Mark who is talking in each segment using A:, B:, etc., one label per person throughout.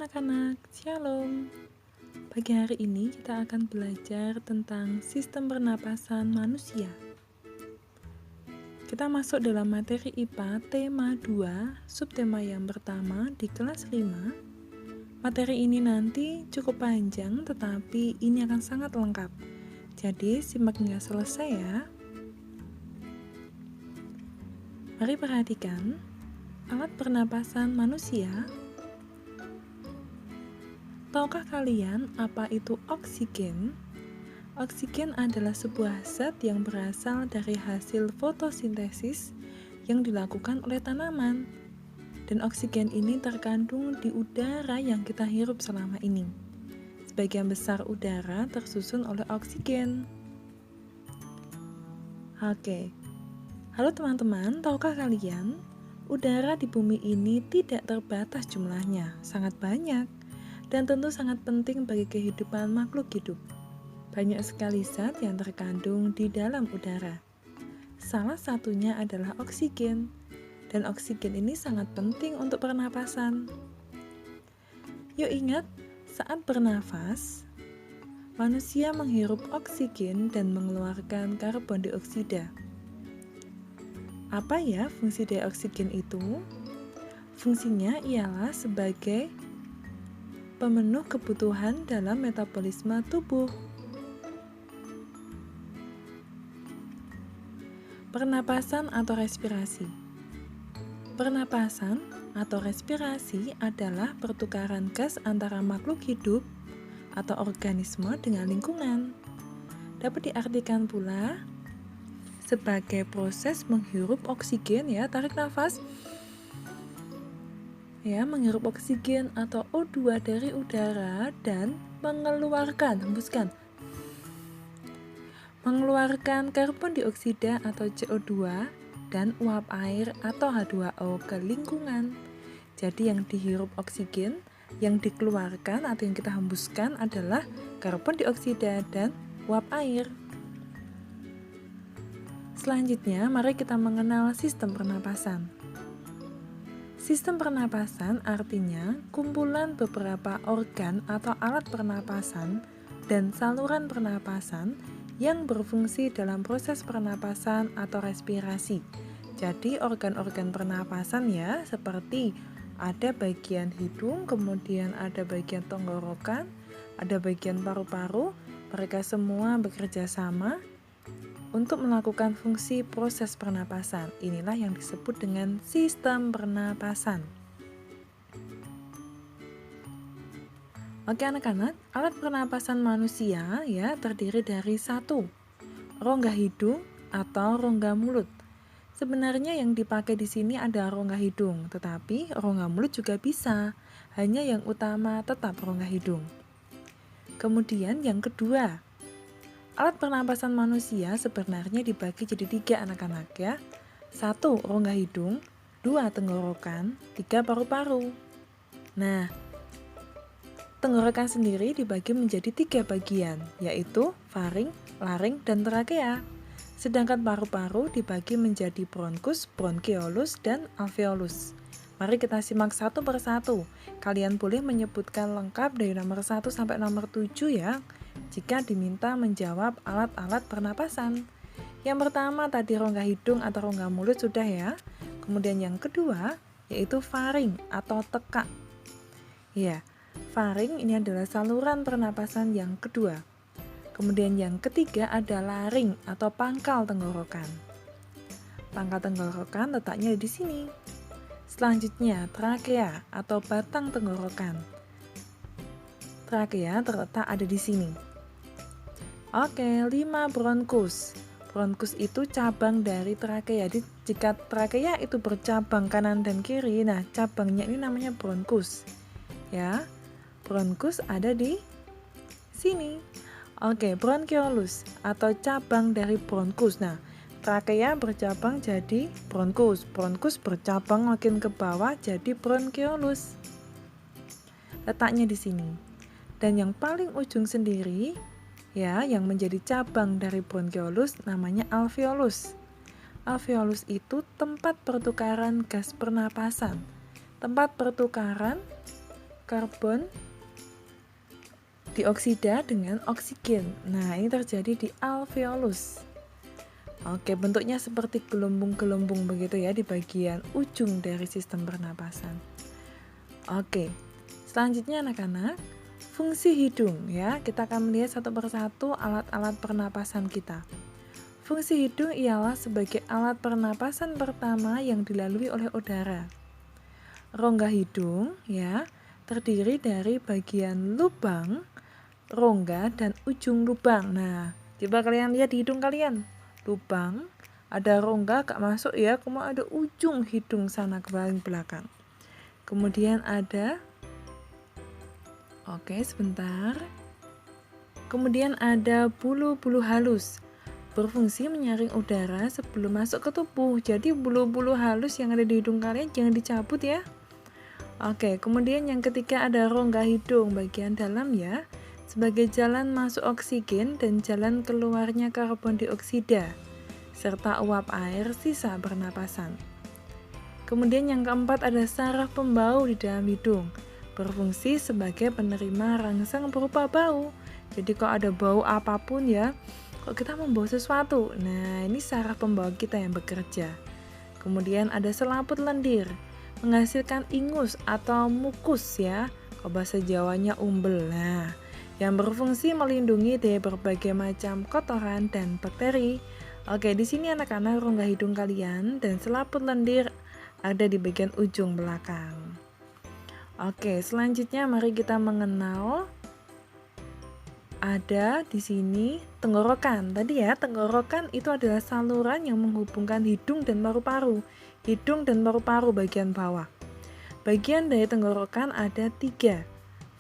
A: anak-anak, Shalom. Pagi hari ini kita akan belajar tentang sistem pernapasan manusia. Kita masuk dalam materi IPA tema 2, subtema yang pertama di kelas 5. Materi ini nanti cukup panjang tetapi ini akan sangat lengkap. Jadi simak hingga selesai ya. Mari perhatikan alat pernapasan manusia. Tahukah kalian apa itu oksigen? Oksigen adalah sebuah zat yang berasal dari hasil fotosintesis yang dilakukan oleh tanaman. Dan oksigen ini terkandung di udara yang kita hirup selama ini. Sebagian besar udara tersusun oleh oksigen. Oke. Halo teman-teman, tahukah kalian? Udara di bumi ini tidak terbatas jumlahnya, sangat banyak. Dan tentu sangat penting bagi kehidupan makhluk hidup. Banyak sekali zat yang terkandung di dalam udara. Salah satunya adalah oksigen. Dan oksigen ini sangat penting untuk pernapasan. Yuk ingat, saat bernafas, manusia menghirup oksigen dan mengeluarkan karbon dioksida. Apa ya fungsi dari oksigen itu? Fungsinya ialah sebagai pemenuh kebutuhan dalam metabolisme tubuh. Pernapasan atau respirasi. Pernapasan atau respirasi adalah pertukaran gas antara makhluk hidup atau organisme dengan lingkungan. Dapat diartikan pula sebagai proses menghirup oksigen ya, tarik nafas. Ya, menghirup oksigen atau O2 dari udara dan mengeluarkan, hembuskan. Mengeluarkan karbon dioksida atau CO2 dan uap air atau H2O ke lingkungan. Jadi yang dihirup oksigen, yang dikeluarkan atau yang kita hembuskan adalah karbon dioksida dan uap air. Selanjutnya, mari kita mengenal sistem pernapasan. Sistem pernapasan artinya kumpulan beberapa organ atau alat pernapasan dan saluran pernapasan yang berfungsi dalam proses pernapasan atau respirasi. Jadi organ-organ pernapasan ya, seperti ada bagian hidung, kemudian ada bagian tenggorokan, ada bagian paru-paru, mereka semua bekerja sama untuk melakukan fungsi proses pernapasan. Inilah yang disebut dengan sistem pernapasan. Oke anak-anak, alat pernapasan manusia ya terdiri dari 1. Rongga hidung atau rongga mulut. Sebenarnya yang dipakai di sini ada rongga hidung, tetapi rongga mulut juga bisa. Hanya yang utama tetap rongga hidung. Kemudian yang kedua, alat pernapasan manusia sebenarnya dibagi jadi 3 anak-anak ya. 1. Rongga hidung, 2. Tenggorokan, 3. Paru-paru. Nah, tenggorokan sendiri dibagi menjadi 3 bagian, yaitu faring, laring, dan trakea. Sedangkan paru-paru dibagi menjadi bronkus, bronkiolus, dan alveolus. Mari kita simak satu persatu. Kalian boleh menyebutkan lengkap dari nomor 1 sampai nomor 7 ya, jika diminta menjawab alat-alat pernapasan. Yang pertama tadi rongga hidung atau rongga mulut sudah ya. Kemudian yang kedua yaitu faring atau tekak. Ya, faring ini adalah saluran pernapasan yang kedua. Kemudian yang ketiga ada laring atau pangkal tenggorokan. Pangkal tenggorokan letaknya di sini. Selanjutnya trakea atau batang tenggorokan. Trakea terletak ada di sini. Oke, 5 bronkus. Bronkus itu cabang dari trakea. Jadi jika trakea itu bercabang kanan dan kiri, nah cabangnya ini namanya bronkus. Ya, bronkus ada di sini. Oke, bronkiolus atau cabang dari bronkus. Nah, trakea bercabang jadi bronkus. Bronkus bercabang makin ke bawah jadi bronkiolus. Letaknya di sini. Dan yang paling ujung sendiri ya, yang menjadi cabang dari bronkiolus namanya alveolus. Alveolus itu tempat pertukaran gas pernapasan. Tempat pertukaran karbon dioksida dengan oksigen. Nah, ini terjadi di alveolus. Oke, bentuknya seperti gelembung-gelembung begitu ya di bagian ujung dari sistem pernapasan. Oke, selanjutnya anak-anak, fungsi hidung ya. Kita akan melihat satu persatu alat-alat pernapasan kita. Fungsi hidung ialah sebagai alat pernapasan pertama yang dilalui oleh udara. Rongga hidung ya terdiri dari bagian lubang, rongga, dan ujung lubang. Nah, coba kalian lihat di hidung kalian. Lubang, ada rongga gak masuk ya, kemudian ada ujung hidung sana ke paling belakang. Kemudian ada, oke sebentar. Kemudian ada bulu-bulu halus, berfungsi menyaring udara sebelum masuk ke tubuh. Jadi bulu-bulu halus yang ada di hidung kalian jangan dicabut ya. Oke, kemudian yang ketiga ada rongga hidung bagian dalam ya, sebagai jalan masuk oksigen dan jalan keluarnya karbon dioksida, serta uap air sisa pernapasan. Kemudian yang keempat ada saraf pembau di dalam hidung, berfungsi sebagai penerima rangsang berupa bau. Jadi kalau ada bau apapun ya, kok kita membawa sesuatu, nah ini saraf pembau kita yang bekerja. Kemudian ada selaput lendir, menghasilkan ingus atau mukus ya, kalau bahasa Jawanya umbel. Nah, yang berfungsi melindungi dari berbagai macam kotoran dan bakteri. Oke, di sini anak-anak rongga hidung kalian dan selaput lendir ada di bagian ujung belakang. Oke, selanjutnya mari kita mengenal ada di sini tenggorokan. Tadi ya, tenggorokan itu adalah saluran yang menghubungkan hidung dan paru-paru. Hidung dan paru-paru bagian bawah. Bagian dari tenggorokan ada 3,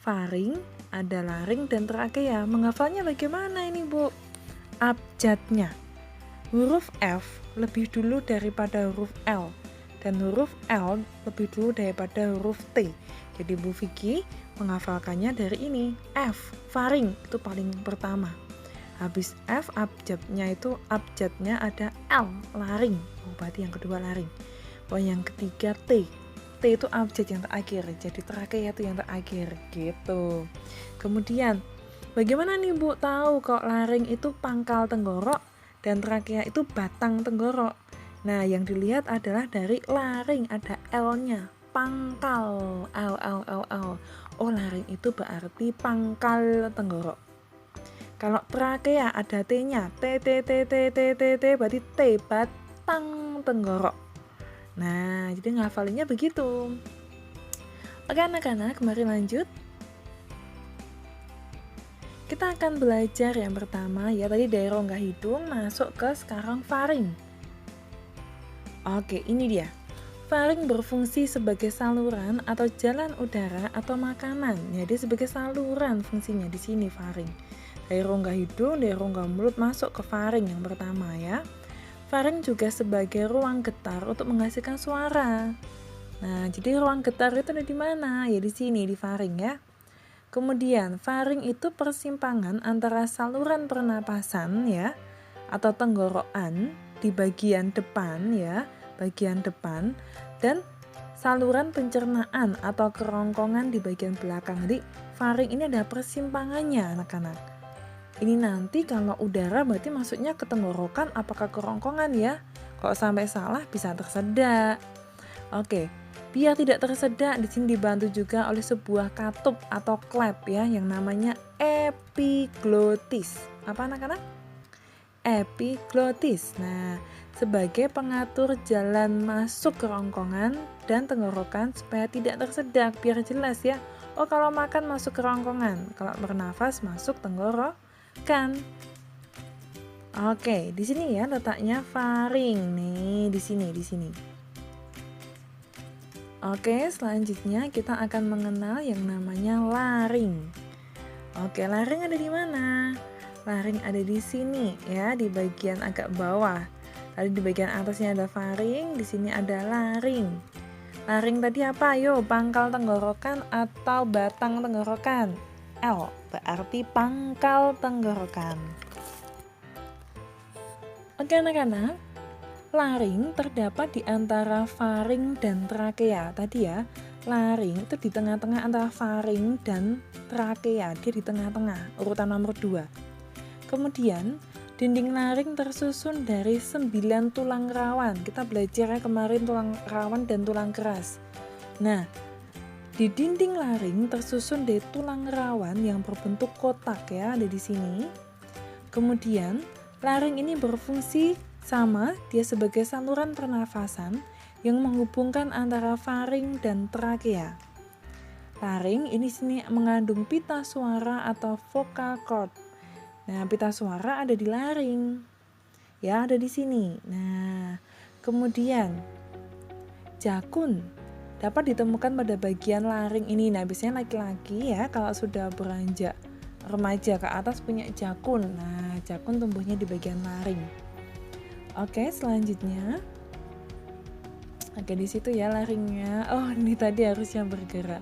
A: faring, ada laring dan trakea. Menghafalnya bagaimana ini Bu? Abjadnya. Huruf F lebih dulu daripada huruf L dan huruf L lebih dulu daripada huruf T. Jadi Bu Vicky menghafalkannya dari ini. F, faring itu paling pertama. Habis F abjadnya ada L, laring. Oh, berarti yang kedua laring. Oh, yang ketiga T. T itu abjad yang terakhir, jadi trakea itu yang terakhir gitu. Kemudian bagaimana nih Bu tahu kalau laring itu pangkal tenggorok dan trakea itu batang tenggorok? Nah, yang dilihat adalah dari laring ada L-nya, pangkal, L. Oh, laring itu berarti pangkal tenggorok. Kalau trakea ada T-nya, T berarti T, batang tenggorok. Nah, jadi ngafalinnya begitu. Oke anak-anak, mari lanjut. Kita akan belajar yang pertama ya, tadi dari rongga hidung masuk ke sekarang faring. Oke, ini dia. Faring berfungsi sebagai saluran atau jalan udara atau makanan. Jadi sebagai saluran fungsinya di sini faring. Dari rongga hidung, dari rongga mulut masuk ke faring yang pertama ya. Faring juga sebagai ruang getar untuk menghasilkan suara. Nah, jadi ruang getar itu ada di mana? Ya di sini, di faring ya. Kemudian, faring itu persimpangan antara saluran pernapasan ya, atau tenggorokan di bagian depan ya, bagian depan, dan saluran pencernaan atau kerongkongan di bagian belakang. Jadi, faring ini ada persimpangannya anak-anak. Ini nanti kalau udara berarti masuknya ke tenggorokan apakah kerongkongan ya? Kalau sampai salah bisa tersedak. Oke, biar tidak tersedak di sini dibantu juga oleh sebuah katup atau klep ya yang namanya epiglotis. Apa anak-anak? Epiglotis. Nah, sebagai pengatur jalan masuk kerongkongan dan tenggorokan supaya tidak tersedak, biar jelas ya. Oh, kalau makan masuk kerongkongan, kalau bernafas masuk tenggorokan. Oke, di sini ya letaknya faring nih, di sini. Oke, selanjutnya kita akan mengenal yang namanya laring. Oke, laring ada di mana? Laring ada di sini ya, di bagian agak bawah. Tadi di bagian atasnya ada faring, di sini ada laring. Laring tadi apa? Yo, pangkal tenggorokan atau batang tenggorokan. L berarti pangkal tenggorokan. Oke anak-anak, laring terdapat di antara faring dan trakea. Tadi ya, laring itu di tengah-tengah antara faring dan trakea, dia di tengah-tengah, urutan nomor 2. Kemudian dinding laring tersusun dari 9 tulang rawan. Kita belajar kemarin tulang rawan dan tulang keras. Nah, di dinding laring tersusun dari tulang rawan yang berbentuk kotak ya, ada di sini. Kemudian laring ini berfungsi sama, dia sebagai saluran pernafasan yang menghubungkan antara faring dan trakea. Laring ini sini mengandung pita suara atau vocal cord. Nah, pita suara ada di laring. Ya, ada di sini. Nah, kemudian jakun dapat ditemukan pada bagian laring ini. Nah, biasanya laki-laki ya kalau sudah beranjak remaja ke atas punya jakun. Nah, jakun tumbuhnya di bagian laring. Oke, selanjutnya. Oke, di situ ya laringnya. Oh, ini tadi harusnya bergerak.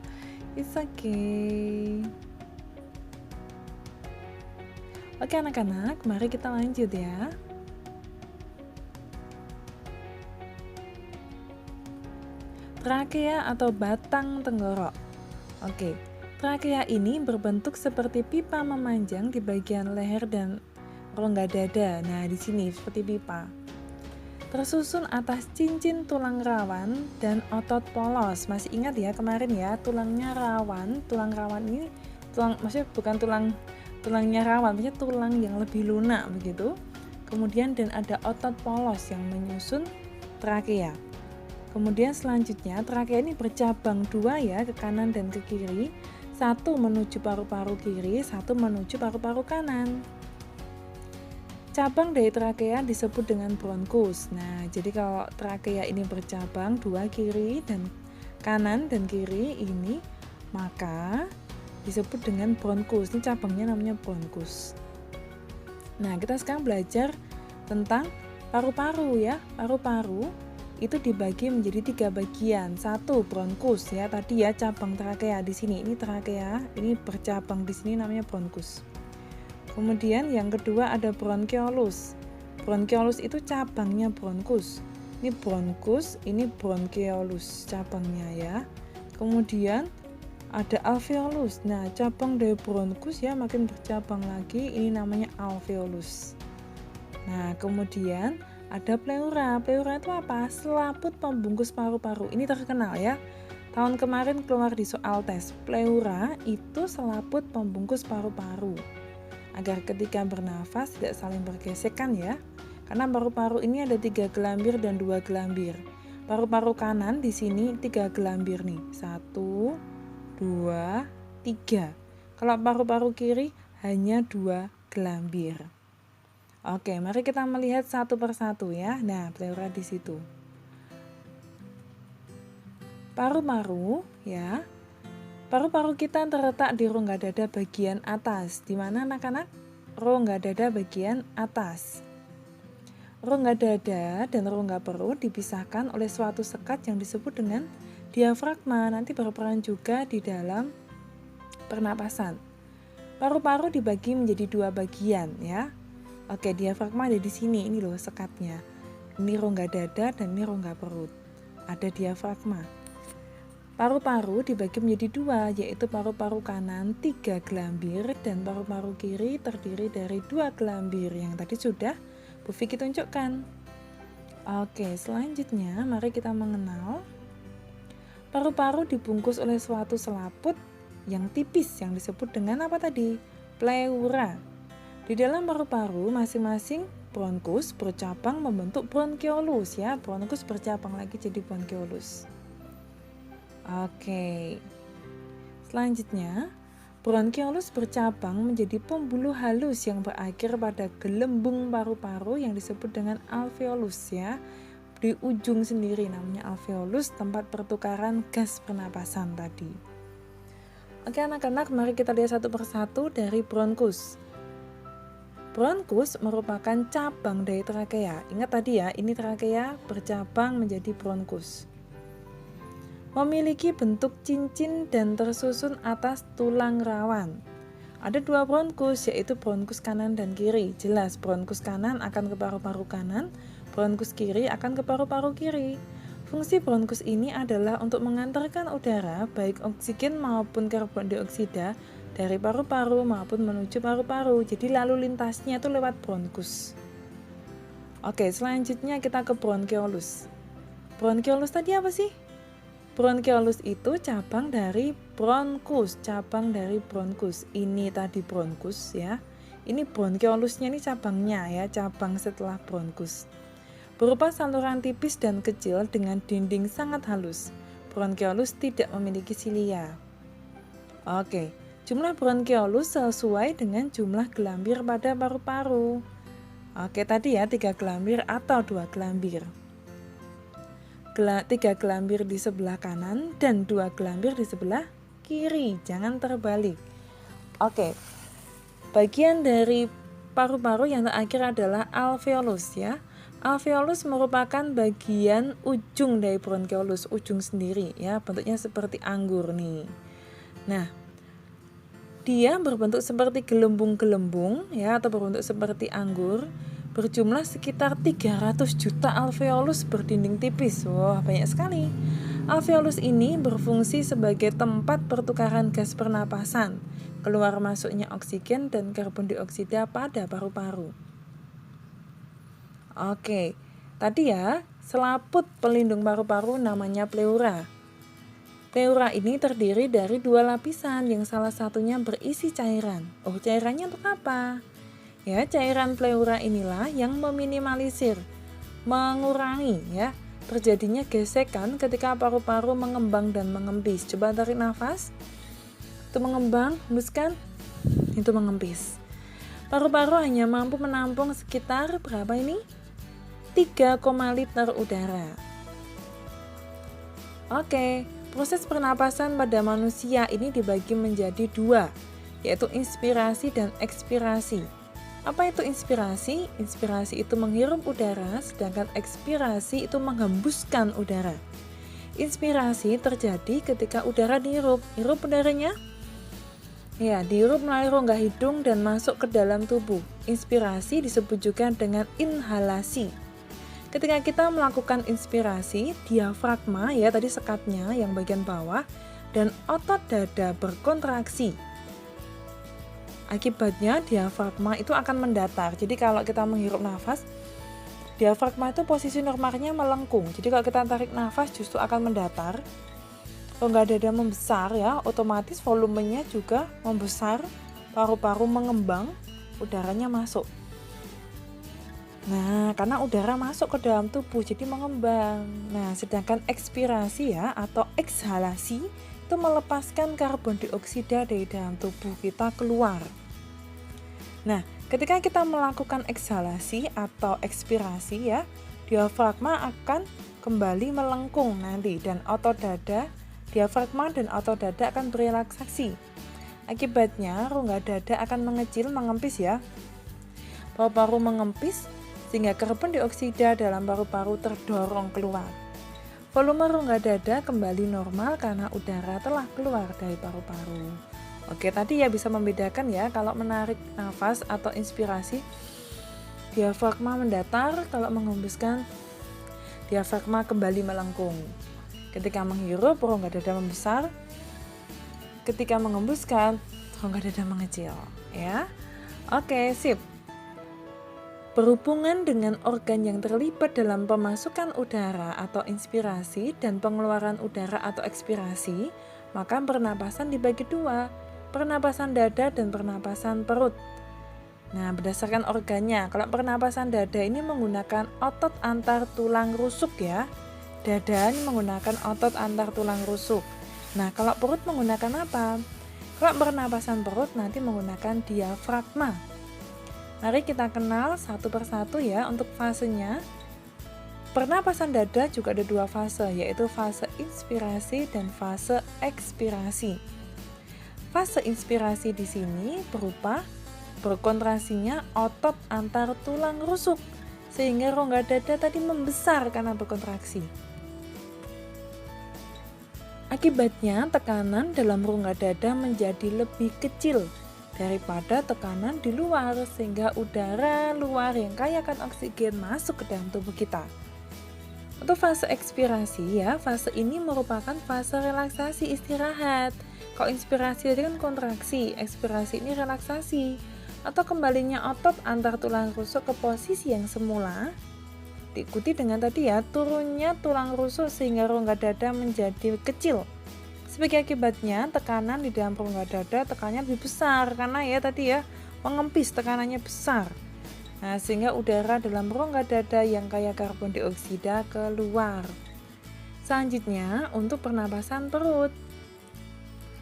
A: It's okay. Oke anak-anak, mari kita lanjut ya. Trakea atau batang tenggorok. Oke, trakea ini berbentuk seperti pipa memanjang di bagian leher dan rongga dada. Nah, di sini seperti pipa. Tersusun atas cincin tulang rawan dan otot polos. Masih ingat ya kemarin ya, tulangnya rawan. Tulang rawan ini maksudnya bukan tulangnya rawan, maksudnya tulang yang lebih lunak begitu. Kemudian dan ada otot polos yang menyusun trakea. Kemudian selanjutnya trakea ini bercabang 2 ya, ke kanan dan ke kiri. 1 menuju paru-paru kiri, 1 menuju paru-paru kanan. Cabang dari trakea disebut dengan bronkus. Nah, jadi kalau trakea ini bercabang 2 kiri dan kanan dan kiri ini, maka disebut dengan bronkus. Ini cabangnya namanya bronkus. Nah, kita sekarang belajar tentang paru-paru ya. Paru-paru itu dibagi menjadi 3 bagian. 1 bronkus ya, tadi ya cabang trakea di sini. Ini trakea, ini bercabang di sini namanya bronkus. Kemudian yang kedua ada bronkeolus. Bronkeolus itu cabangnya bronkus. Ini bronkus, ini bronkeolus cabangnya ya. Kemudian ada alveolus. Nah, cabang dari bronkus ya makin bercabang lagi, ini namanya alveolus. Nah, kemudian ada pleura. Pleura itu apa? Selaput pembungkus paru-paru. Ini terkenal ya. Tahun kemarin keluar di soal tes. Pleura itu selaput pembungkus paru-paru. Agar ketika bernafas tidak saling bergesekan ya. Karena paru-paru ini ada 3 gelambir dan 2 gelambir. Paru-paru kanan di sini 3 gelambir nih. 1, 2, 3. Kalau paru-paru kiri hanya 2 gelambir. Oke, mari kita melihat satu persatu ya. Nah, pleura di situ. Paru-paru ya. Paru-paru kita terletak di rongga dada bagian atas. Di mana anak-anak? Rongga dada bagian atas. Rongga dada dan rongga perut dipisahkan oleh suatu sekat yang disebut dengan diafragma. Nanti berperan juga di dalam pernapasan. Paru-paru dibagi menjadi 2 bagian ya. Oke, diafragma ada di sini. Ini loh sekatnya. Ini rongga dada dan ini rongga perut. Ada diafragma. Paru-paru dibagi menjadi 2, yaitu paru-paru kanan 3 gelambir dan paru-paru kiri terdiri dari 2 gelambir yang tadi sudah Bu Vicky tunjukkan. Oke, selanjutnya mari kita mengenal paru-paru dibungkus oleh suatu selaput yang tipis yang disebut dengan apa tadi? Pleura. Di dalam paru-paru masing-masing bronkus bercabang membentuk bronkeolus ya. Bronkus bercabang lagi jadi bronkeolus. Oke. Selanjutnya, bronkeolus bercabang menjadi pembuluh halus yang berakhir pada gelembung paru-paru yang disebut dengan alveolus ya. Di ujung sendiri namanya alveolus, tempat pertukaran gas pernapasan tadi. Oke anak-anak, mari kita lihat satu persatu dari bronkus. Bronkus merupakan cabang dari trakea. Ingat tadi ya, ini trakea bercabang menjadi bronkus. Memiliki bentuk cincin dan tersusun atas tulang rawan. Ada 2 bronkus, yaitu bronkus kanan dan kiri. Jelas bronkus kanan akan ke paru-paru kanan, bronkus kiri akan ke paru-paru kiri. Fungsi bronkus ini adalah untuk mengantarkan udara, baik oksigen maupun karbon dioksida, dari paru-paru maupun menuju paru-paru. Jadi lalu lintasnya itu lewat bronkus. Oke, selanjutnya kita ke bronkiolus. Bronkiolus tadi apa sih? Bronkiolus itu cabang dari bronkus, Ini tadi bronkus ya. Ini bronchiolusnya, ini cabangnya ya, cabang setelah bronkus. Berupa saluran tipis dan kecil dengan dinding sangat halus. Bronkiolus tidak memiliki silia. Oke, jumlah bronkiolus sesuai dengan jumlah gelambir pada paru-paru. Oke, tadi ya 3 gelambir atau 2 gelambir. 3 gelambir di sebelah kanan dan 2 gelambir di sebelah kiri. Jangan terbalik. Oke. Bagian dari paru-paru yang terakhir adalah alveolus ya. Alveolus merupakan bagian ujung dari bronkiolus, ujung sendiri ya, bentuknya seperti anggur nih. Nah, dia berbentuk seperti gelembung-gelembung ya, atau berbentuk seperti anggur. Berjumlah sekitar 300 juta alveolus berdinding tipis. Wah, banyak sekali. Alveolus ini berfungsi sebagai tempat pertukaran gas pernapasan, keluar masuknya oksigen dan karbon dioksida pada paru-paru. Oke, tadi ya, selaput pelindung paru-paru namanya pleura. Pleura ini terdiri dari 2 lapisan yang salah satunya berisi cairan. Oh, cairannya untuk apa? Ya, cairan pleura inilah yang meminimalisir, mengurangi ya, terjadinya gesekan ketika paru-paru mengembang dan mengempis. Coba tarik nafas. Itu mengembang, hembuskan, itu mengempis. Paru-paru hanya mampu menampung sekitar berapa ini? 3, liter udara. Oke, proses pernapasan pada manusia ini dibagi menjadi 2, yaitu inspirasi dan ekspirasi. Apa itu inspirasi? Inspirasi itu menghirup udara, sedangkan ekspirasi itu menghembuskan udara. Inspirasi terjadi ketika udara dihirup. Hirup udaranya? Ya, dihirup melalui rongga hidung dan masuk ke dalam tubuh. Inspirasi disebut juga dengan inhalasi. Ketika kita melakukan inspirasi, diafragma ya tadi sekatnya yang bagian bawah dan otot dada berkontraksi. Akibatnya diafragma itu akan mendatar. Jadi kalau kita menghirup nafas, diafragma itu posisi normalnya melengkung. Jadi kalau kita tarik nafas justru akan mendatar. Rongga dada membesar ya, otomatis volumenya juga membesar, paru-paru mengembang, udaranya masuk. Nah, karena udara masuk ke dalam tubuh jadi mengembang. Nah, sedangkan ekspirasi ya atau ekshalasi itu melepaskan karbon dioksida dari dalam tubuh kita keluar. Nah, ketika kita melakukan ekshalasi atau ekspirasi ya, diafragma akan kembali melengkung nanti dan otot dada, diafragma dan otot dada akan berelaksasi. Akibatnya rongga dada akan mengecil, mengempis ya. Paru-paru mengempis sehingga karbon dioksida dalam paru-paru terdorong keluar. Volume rongga dada kembali normal karena udara telah keluar dari paru-paru. Oke, tadi ya bisa membedakan ya, kalau menarik nafas atau inspirasi, diafragma mendatar, kalau menghembuskan, diafragma kembali melengkung. Ketika menghirup, rongga dada membesar, ketika menghembuskan, rongga dada mengecil. Ya, oke, sip. Berhubungan dengan organ yang terlibat dalam pemasukan udara atau inspirasi dan pengeluaran udara atau ekspirasi, maka pernapasan dibagi 2, pernapasan dada dan pernapasan perut. Nah, berdasarkan organnya, kalau pernapasan dada ini menggunakan otot antar tulang rusuk ya. Dada ini menggunakan otot antar tulang rusuk. Nah, kalau perut menggunakan apa? Kalau pernapasan perut nanti menggunakan diafragma. Mari kita kenal satu persatu ya untuk fasenya. Pernapasan dada juga ada 2 fase, yaitu fase inspirasi dan fase ekspirasi. Fase inspirasi di sini berupa berkontraksinya otot antar tulang rusuk, sehingga rongga dada tadi membesar karena berkontraksi. Akibatnya tekanan dalam rongga dada menjadi lebih kecil daripada tekanan di luar, sehingga udara luar yang kaya akan oksigen masuk ke dalam tubuh kita. Untuk fase ekspirasi ya, fase ini merupakan fase relaksasi istirahat. Kalau inspirasi tadi kan kontraksi, ekspirasi ini relaksasi. Atau kembalinya otot antar tulang rusuk ke posisi yang semula, diikuti dengan tadi ya, turunnya tulang rusuk sehingga rongga dada menjadi kecil. Sebagai akibatnya, tekanan di dalam rongga dada tekanannya lebih besar karena ya tadi ya, mengempis tekanannya besar. Nah, sehingga udara dalam rongga dada yang kaya karbon dioksida keluar. Selanjutnya, untuk pernapasan perut.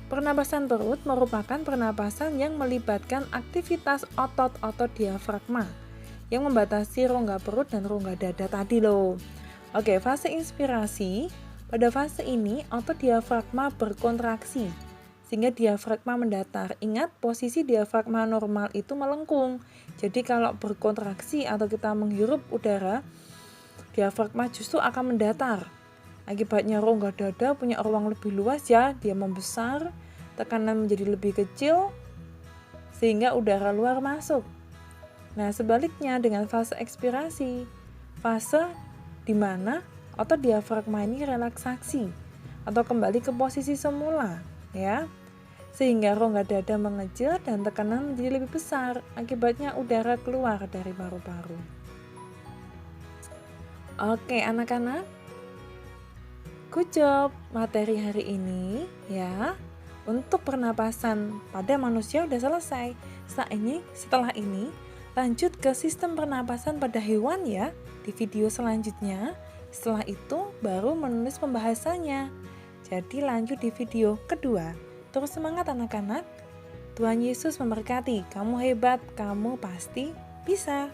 A: Pernapasan perut merupakan pernapasan yang melibatkan aktivitas otot-otot diafragma yang membatasi rongga perut dan rongga dada tadi loh. Oke, fase inspirasi. Pada fase ini, otot diafragma berkontraksi sehingga diafragma mendatar. Ingat, posisi diafragma normal itu melengkung. Jadi kalau berkontraksi atau kita menghirup udara, diafragma justru akan mendatar. Akibatnya rongga dada punya ruang lebih luas ya, dia membesar, tekanan menjadi lebih kecil sehingga udara luar masuk. Nah, sebaliknya dengan fase ekspirasi, fase di mana otot diafragma ini relaksasi atau kembali ke posisi semula ya. Sehingga rongga dada mengecil dan tekanan menjadi lebih besar, akibatnya udara keluar dari paru-paru. Oke, anak-anak, good job materi hari ini ya. Untuk pernapasan pada manusia udah selesai. Setelah ini lanjut ke sistem pernapasan pada hewan ya di video selanjutnya. Setelah itu baru menulis pembahasannya. Jadi lanjut di video kedua. Terus semangat anak-anak. Tuhan Yesus memberkati. Kamu hebat, kamu pasti bisa.